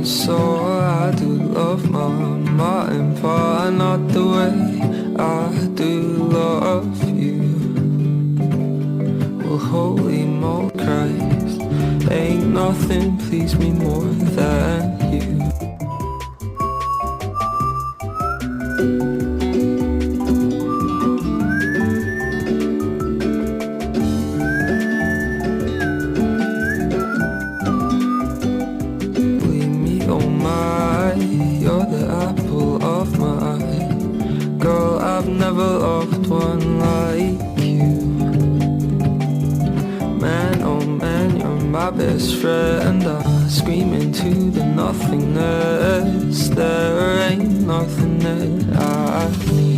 so I do love my Martin, but not the way I do love you. Well, holy mo Christ, ain't nothing please me more than you. I've never loved one like you. Man, oh man, you're my best friend. I scream into the nothingness. There ain't nothing that I need.